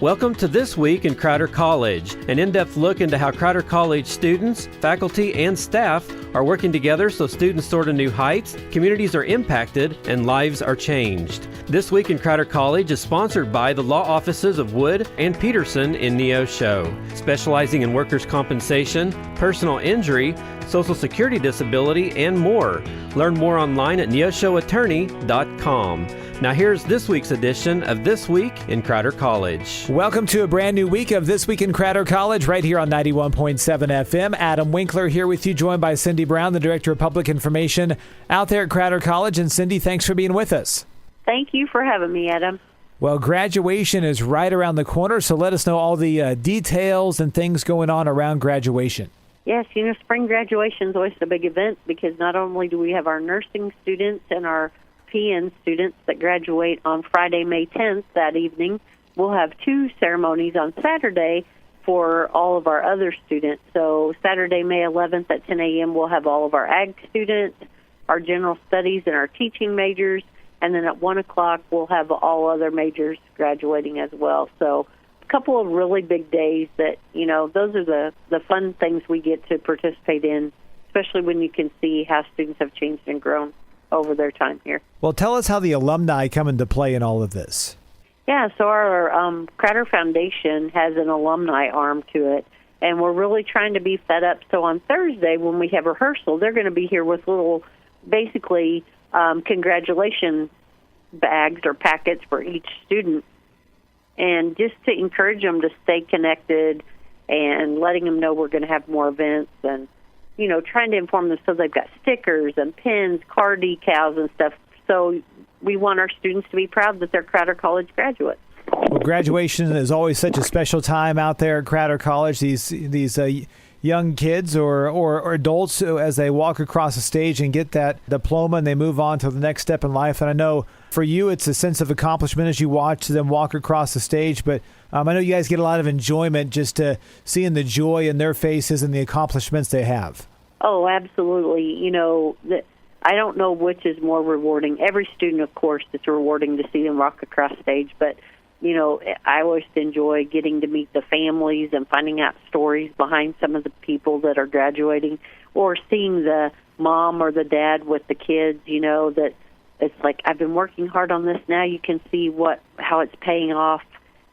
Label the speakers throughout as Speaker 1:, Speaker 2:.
Speaker 1: Welcome to This Week in Crowder College, an in-depth look into how Crowder College students, faculty, and staff are working together so students soar to new heights, communities are impacted, and lives are changed. This Week in Crowder College is sponsored by the law offices of Wood and Peterson in Neosho, specializing in workers' compensation, personal injury, Social Security disability, and more. Learn more online at neoshoattorney.com. Now here's this week's edition of This Week in Crowder College.
Speaker 2: Welcome to a brand new week of This Week in Crowder College right here on 91.7 FM. Adam Winkler here with you, joined by Cindy Brown, the Director of Public Information out there at Crowder College. And Cindy, thanks for being with us.
Speaker 3: Thank you for having me, Adam.
Speaker 2: Well, graduation is right around the corner, so let us know all the details and things going on around graduation.
Speaker 3: Yes, spring graduation is always a big event because not only do we have our nursing students and our PN students that graduate on Friday, May 10th that evening, we'll have two ceremonies on Saturday for all of our other students. So Saturday, May 11th at 10 a.m., we'll have all of our ag students, our general studies, and our teaching majors. And then at 1 o'clock, we'll have all other majors graduating as well. So a couple of really big days that, those are the fun things we get to participate in, especially when you can see how students have changed and grown over their time here.
Speaker 2: Well, tell us how the alumni come into play in all of this.
Speaker 3: Yeah, so our Crowder Foundation has an alumni arm to it, and we're really trying to be fed up. So on Thursday, when we have rehearsal, they're going to be here with little, basically, congratulation bags or packets for each student, and just to encourage them to stay connected and letting them know we're going to have more events and trying to inform them so they've got stickers and pins, car decals and stuff. So we want our students to be proud that they're Crowder College graduates.
Speaker 2: Well, graduation is always such a special time out there at Crowder College. These young kids or adults, as they walk across the stage and get that diploma and they move on to the next step in life. And I know for you, it's a sense of accomplishment as you watch them walk across the stage. But I know you guys get a lot of enjoyment just seeing the joy in their faces and the accomplishments they have.
Speaker 3: Oh, absolutely. I don't know which is more rewarding. Every student, of course, it's rewarding to see them walk across stage, but, I always enjoy getting to meet the families and finding out stories behind some of the people that are graduating, or seeing the mom or the dad with the kids, that it's like, I've been working hard on this. Now you can see how it's paying off,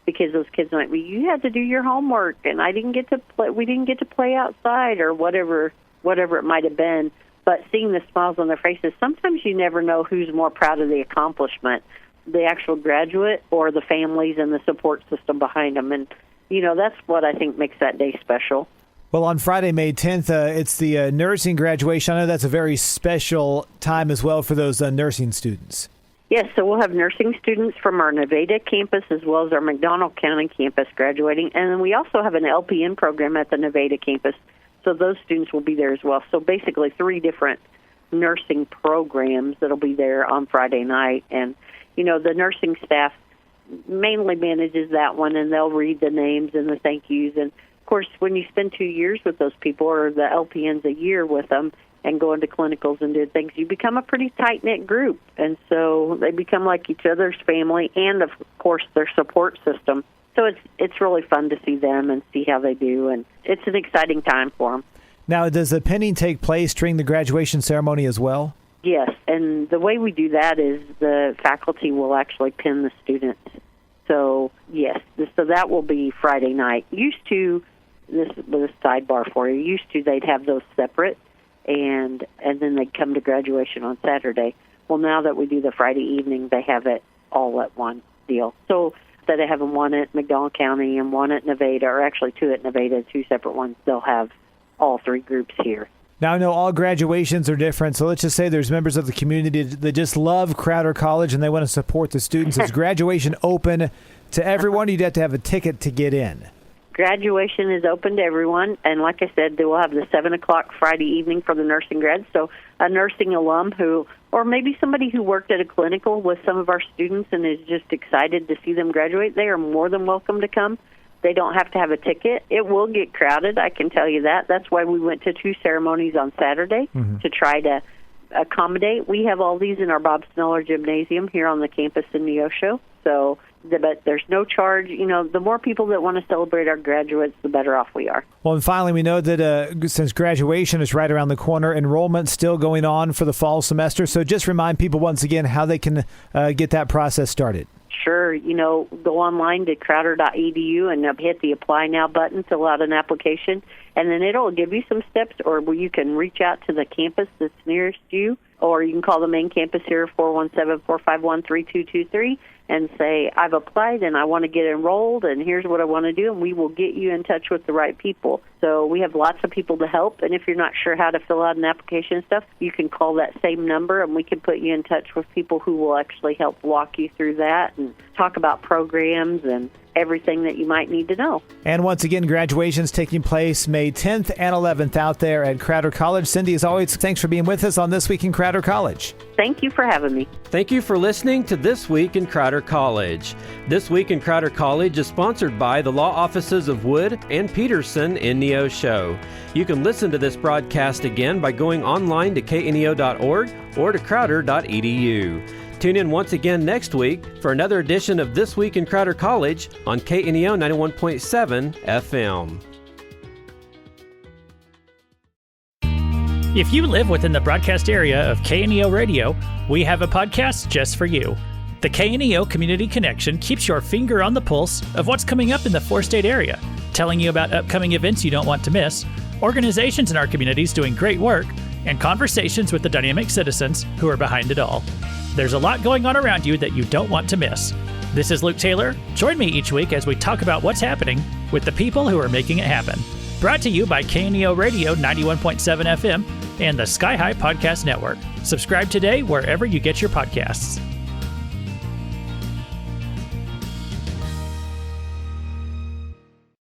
Speaker 3: because those kids are like, well, you had to do your homework, and we didn't get to play outside, or whatever it might have been. But seeing the smiles on their faces, sometimes you never know who's more proud of the accomplishment, the actual graduate or the families and the support system behind them. And, that's what I think makes that day special.
Speaker 2: Well, on Friday, May 10th, it's the nursing graduation. I know that's a very special time as well for those nursing students.
Speaker 3: Yes, so we'll have nursing students from our Nevada campus as well as our McDonald County campus graduating. And then we also have an LPN program at the Nevada campus. So those students will be there as well. So basically 3 different nursing programs that'll be there on Friday night. And, the nursing staff mainly manages that one, and they'll read the names and the thank yous. And, of course, when you spend 2 years with those people, or the LPNs a year with them, and go into clinicals and do things, you become a pretty tight-knit group. And so they become like each other's family and, of course, their support system. So it's really fun to see them and see how they do, and it's an exciting time for them.
Speaker 2: Now, does the pinning take place during the graduation ceremony as well?
Speaker 3: Yes, and the way we do that is the faculty will actually pin the students. So, yes, so that will be Friday night. Used to, this was a sidebar for you, they'd have those separate, and then they'd come to graduation on Saturday. Well, now that we do the Friday evening, they have it all at one deal. So instead of having one at McDonald County and one at Nevada, or actually 2 at Nevada, 2 separate ones, they'll have all 3 groups here.
Speaker 2: Now, I know all graduations are different, so let's just say there's members of the community that just love Crowder College and they want to support the students. Is graduation open to everyone? You'd have to have a ticket to get in.
Speaker 3: Graduation is open to everyone, and like I said, they will have the 7 o'clock Friday evening for the nursing grads. So a nursing alum or maybe somebody who worked at a clinical with some of our students and is just excited to see them graduate, they are more than welcome to come. They don't have to have a ticket. It will get crowded, I can tell you that. That's why we went to 2 ceremonies on Saturday to try to accommodate. We have all these in our Bob Sneller Gymnasium here on the campus in Neosho. So but there's no charge. The more people that want to celebrate our graduates, the better off we are.
Speaker 2: Well, and finally, we know that since graduation is right around the corner, enrollment's still going on for the fall semester. So just remind people once again how they can get that process started.
Speaker 3: Sure. Go online to crowder.edu and hit the Apply Now button, fill out an application, and then it'll give you some steps, or you can reach out to the campus that's nearest you, or you can call the main campus here, 417-451-3223, and say, I've applied and I want to get enrolled, and here's what I want to do, and we will get you in touch with the right people. So we have lots of people to help, and if you're not sure how to fill out an application and stuff, you can call that same number, and we can put you in touch with people who will actually help walk you through that and talk about programs and everything that you might need to know.
Speaker 2: And once again, graduation's taking place May 10th and 11th out there at Crowder College. Cindy, as always, thanks for being with us on This Week in Crowder College.
Speaker 3: Thank you for having me.
Speaker 1: Thank you for listening to This Week in Crowder College. This Week in Crowder College is sponsored by the law offices of Wood and Peterson in Neosho. You can listen to this broadcast again by going online to kneo.org or to crowder.edu. Tune in once again next week for another edition of This Week in Crowder College on KNEO 91.7 FM.
Speaker 4: If you live within the broadcast area of KNEO Radio, we have a podcast just for you. The KNEO Community Connection keeps your finger on the pulse of what's coming up in the four-state area, telling you about upcoming events you don't want to miss, organizations in our communities doing great work, and conversations with the dynamic citizens who are behind it all. There's a lot going on around you that you don't want to miss. This is Luke Taylor. Join me each week as we talk about what's happening with the people who are making it happen. Brought to you by KNEO Radio 91.7 FM and the Sky High Podcast Network. Subscribe today wherever you get your podcasts.